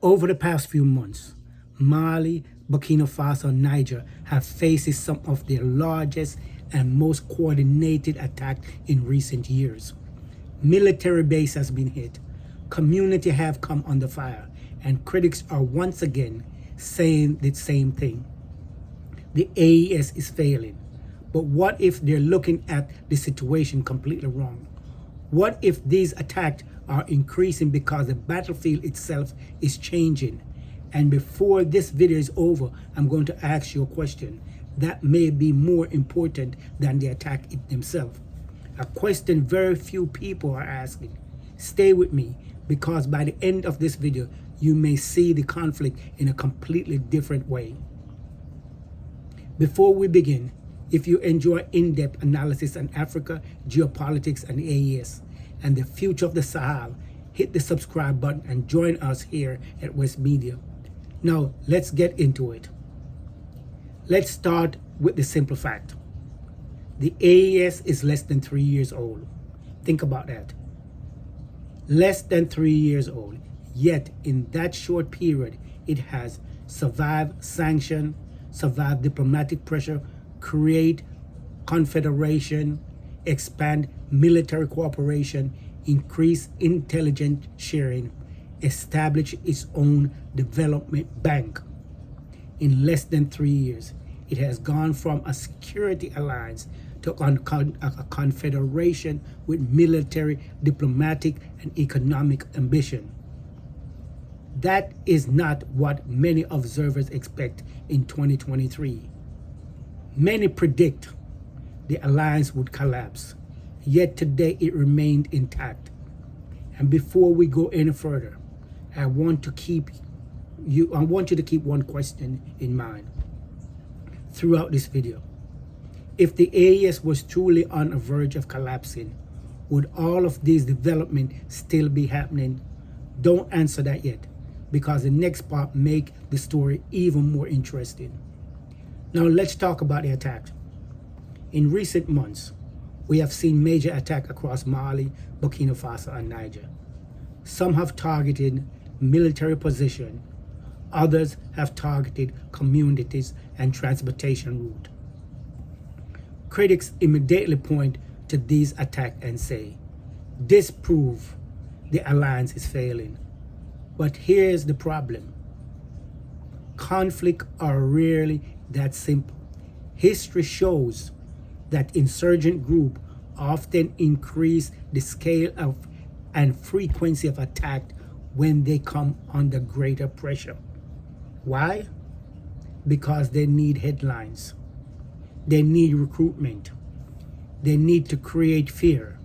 Over the past few months, Mali, Burkina Faso, and Niger have faced some of their largest and most coordinated attacks in recent years. Military base has been hit, community have come under fire, and critics are once again saying the same thing. The AES is failing. But what if they're looking at the situation completely wrong? What if these attacks are increasing because the battlefield itself is changing? And before this video is over, I'm going to ask you a question that may be more important than the attack themselves. A question very few people are asking. Stay with me, because by the end of this video, you may see the conflict in a completely different way. Before we begin, if you enjoy in-depth analysis on Africa, geopolitics, and AES, and the future of the Sahel, hit the subscribe button and join us here at West Media. Now, let's get into it. Let's start with the simple fact. The AES is less than 3 years old. Think about that. Less than 3 years old. Yet, in that short period, it has survived sanction, survived diplomatic pressure, create confederation, expand military cooperation, increase intelligence sharing, establish its own development bank. In less than 3 years, it has gone from a security alliance to a confederation with military, diplomatic, and economic ambition. That is not what many observers expect in 2023. Many predict the alliance would collapse, yet today it remained intact. And before we go any further, I want you to keep one question in mind throughout this video. If the AES was truly on the verge of collapsing, would all of these developments still be happening? Don't answer that yet, because the next part make the story even more interesting. Now let's talk about the attack. In recent months, we have seen major attacks across Mali, Burkina Faso, and Niger. Some have targeted military positions, others have targeted communities and transportation routes. Critics immediately point to these attacks and say, this proves the alliance is failing. But here's the problem. Conflicts are rarely that simple. History shows that insurgent groups often increase the scale of and frequency of attack when they come under greater pressure. Why? Because they need headlines. They need recruitment. They need to create fear.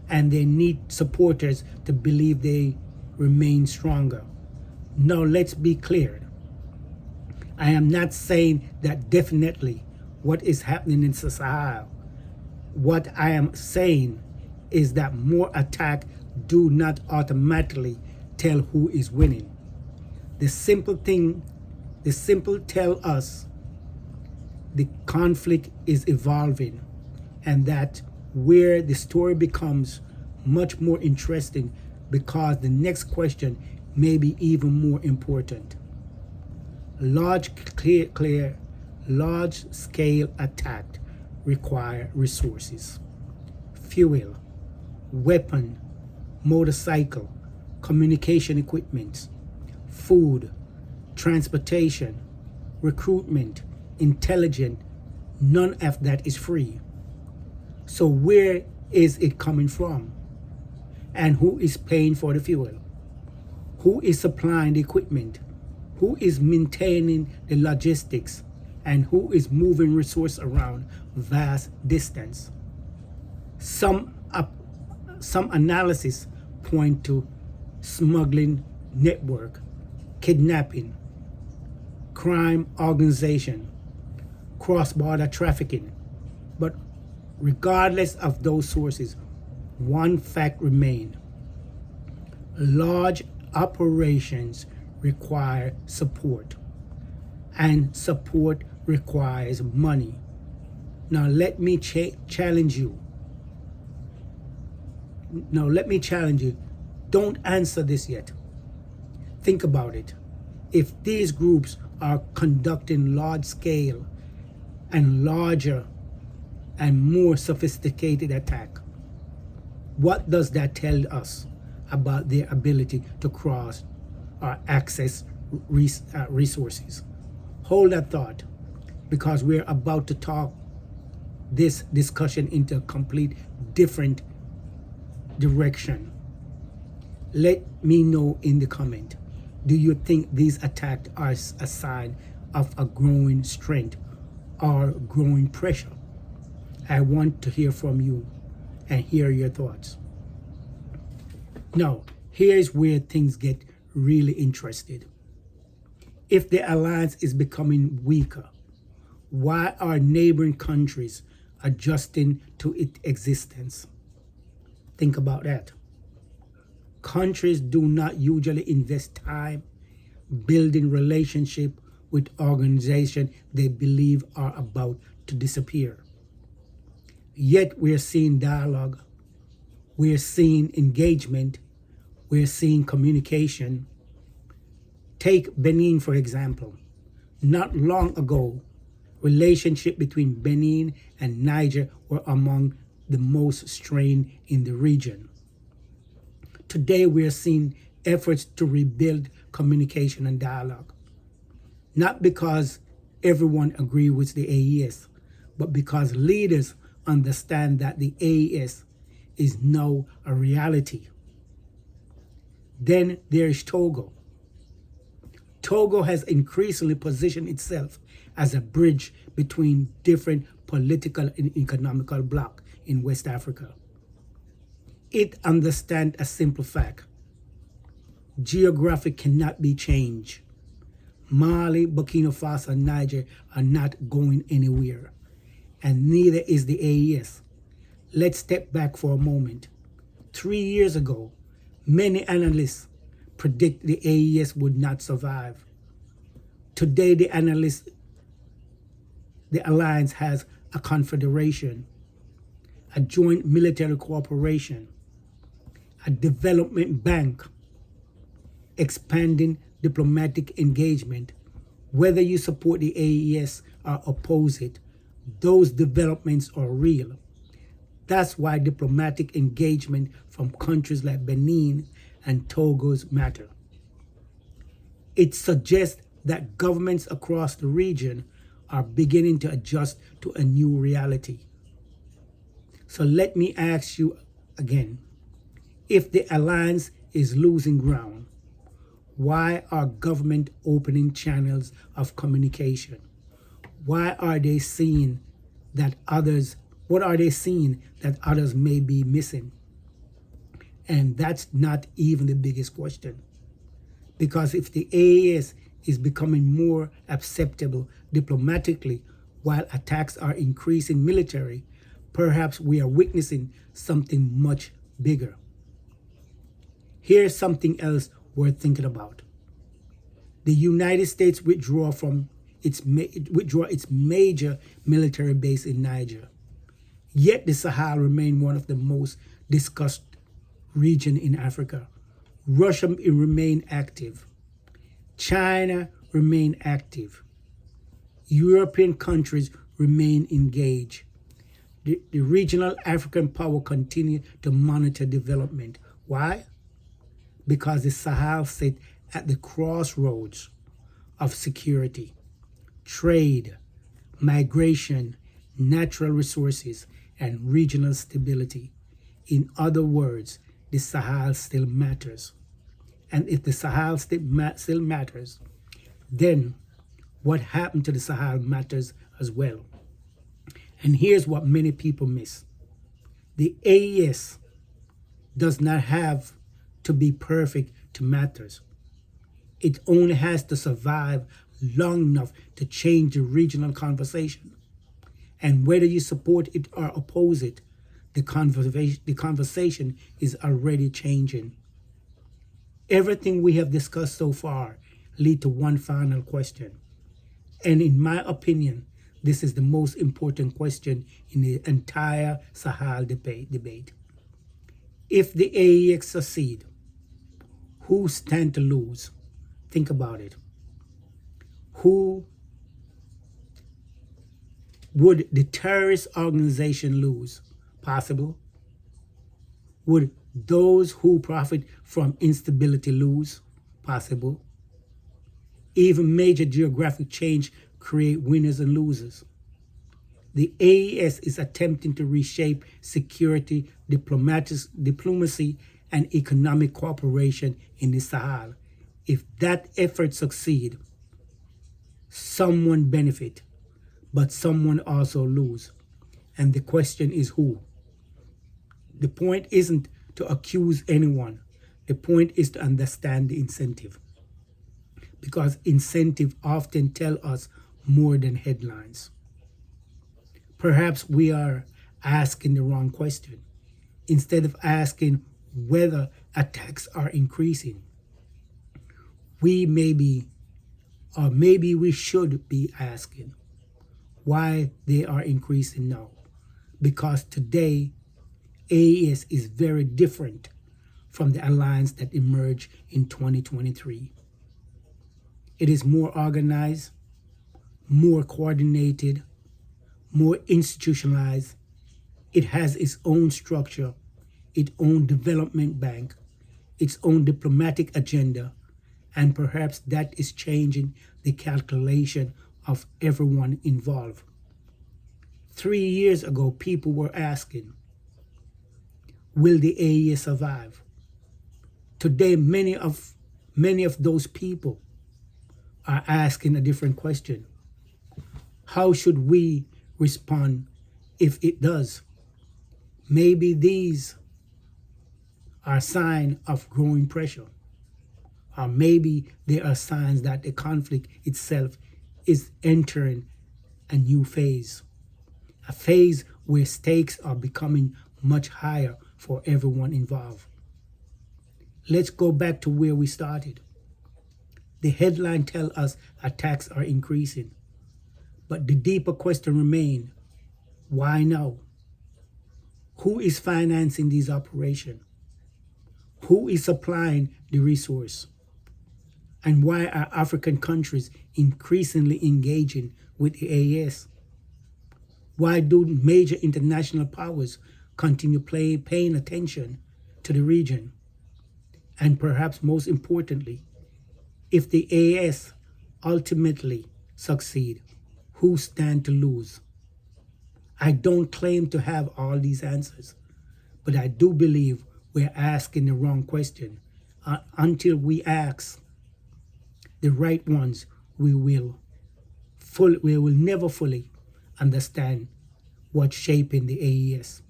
And they need supporters to believe they remain stronger. Now let's be clear. I am not saying that definitely what is happening in Sahel. What I am saying is that more attacks do not automatically tell who is winning. The simple tell us the conflict is evolving, and that where the story becomes much more interesting, because the next question may be even more important. Large-scale attack require resources, fuel, weapon, motorcycle, communication equipment, food, transportation, recruitment, intelligence. None of that is free. So where is it coming from? And who is paying for the fuel? Who is supplying the equipment? Who is maintaining the logistics? And who is moving resources around vast distance? Some analysis point to smuggling network, kidnapping, crime organization, cross-border trafficking. But regardless of those sources, one fact remains. Large operations require support, and support requires money. Now let me challenge you. Don't answer this yet. Think about it. If these groups are conducting large scale and larger and more sophisticated attack, what does that tell us about their ability to cross or access resources? Hold that thought, because we're about to talk this discussion into a complete different direction. Let me know in the comment. Do you think these attacks are a sign of a growing strength or growing pressure? I want to hear from you and hear your thoughts. Now, here's where things get really interesting. If the alliance is becoming weaker, why are neighboring countries adjusting to its existence? Think about that. Countries do not usually invest time building relationship with organizations they believe are about to disappear. Yet we're seeing dialogue, we're seeing engagement, we're seeing communication. Take Benin, for example. Not long ago, relationship between Benin and Niger were among the most strained in the region. Today, we are seeing efforts to rebuild communication and dialogue, not because everyone agrees with the AES, but because leaders understand that the AES is now a reality. Then there is Togo. Togo has increasingly positioned itself as a bridge between different political and economical blocs in West Africa. It understands a simple fact. Geography cannot be changed. Mali, Burkina Faso, and Niger are not going anywhere, and neither is the AES. Let's step back for a moment. 3 years ago, many analysts predict the AES would not survive. Today, the alliance has a confederation, a joint military cooperation, a development bank, expanding diplomatic engagement. Whether you support the AES or oppose it, those developments are real. That's why diplomatic engagement from countries like Benin and Togo matter. It suggests that governments across the region are beginning to adjust to a new reality. So let me ask you again, if the alliance is losing ground, why are governments opening channels of communication? Why are they seeing that others, what are they seeing that others may be missing? And that's not even the biggest question. Because if the AES is becoming more acceptable diplomatically while attacks are increasing military, perhaps we are witnessing something much bigger. Here's something else worth thinking about. The United States withdraw its major military base in Niger. Yet the Sahel remains one of the most discussed regions in Africa. Russia remain active. China remain active. European countries remain engaged. The regional African power continue to monitor development. Why? Because the Sahel sit at the crossroads of security, trade, migration, natural resources, and regional stability. In other words, the Sahel still matters. And if the Sahel still matters, then what happened to the Sahel matters as well. And here's what many people miss. The AES does not have to be perfect to matter. It only has to survive long enough to change the regional conversation. And whether you support it or oppose it, the conversation is already changing. Everything we have discussed so far lead to one final question. And in my opinion, this is the most important question in the entire Sahel debate. If the AEX succeed, who stand to lose? Think about it. Who would the terrorist organization lose? Possible. Would those who profit from instability lose? Possible. Even major geographic change create winners and losers. The AES is attempting to reshape security, diplomacy, and economic cooperation in the Sahel. If that effort succeeds, someone benefit, but someone also lose. And the question is who? The point isn't to accuse anyone. The point is to understand the incentive. Because incentive often tell us more than headlines. Perhaps we are asking the wrong question. Instead of asking whether attacks are increasing, maybe we should be asking why they are increasing now. Because today, AES is very different from the alliance that emerged in 2023. It is more organized, more coordinated, more institutionalized. It has its own structure, its own development bank, its own diplomatic agenda, and perhaps that is changing the calculation of everyone involved. 3 years ago, people were asking, will the AES survive? Today, many of those people are asking a different question. How should we respond if it does? Maybe these are signs of growing pressure. Or maybe they are signs that the conflict itself is entering a new phase. A phase where stakes are becoming much higher for everyone involved. Let's go back to where we started. The headline tells us attacks are increasing. But the deeper question remains, why now? Who is financing these operations? Who is supplying the resource? And why are African countries increasingly engaging with the AES? Why do major international powers continue paying attention to the region? And perhaps most importantly, if the AES ultimately succeed, who stand to lose? I don't claim to have all these answers, but I do believe we're asking the wrong question. Until we ask the right ones, we will never fully understand what's shaping the AES.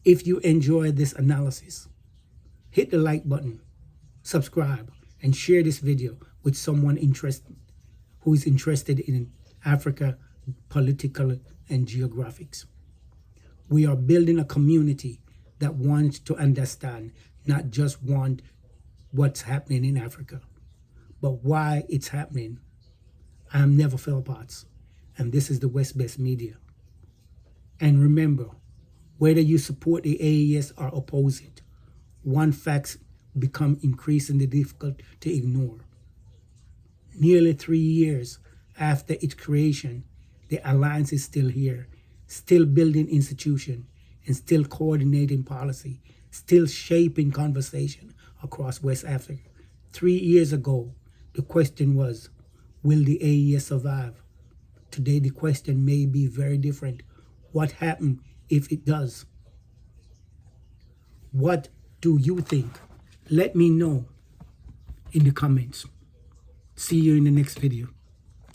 If you enjoy this analysis, hit the like button, subscribe, and share this video with someone who is interested in Africa, political, and geographics. We are building a community that wants to understand, not just want what's happening in Africa, but why it's happening. I am Never Philpotts, and this is the West Best Media. And remember, whether you support the AES or oppose it, one fact become increasingly difficult to ignore. Nearly 3 years after its creation, the alliance is still here, still building institutions, and still coordinating policy, still shaping conversation across West Africa. 3 years ago, the question was, will the AES survive? Today, the question may be very different. What happens if it does? What do you think? Let me know in the comments. See you in the next video.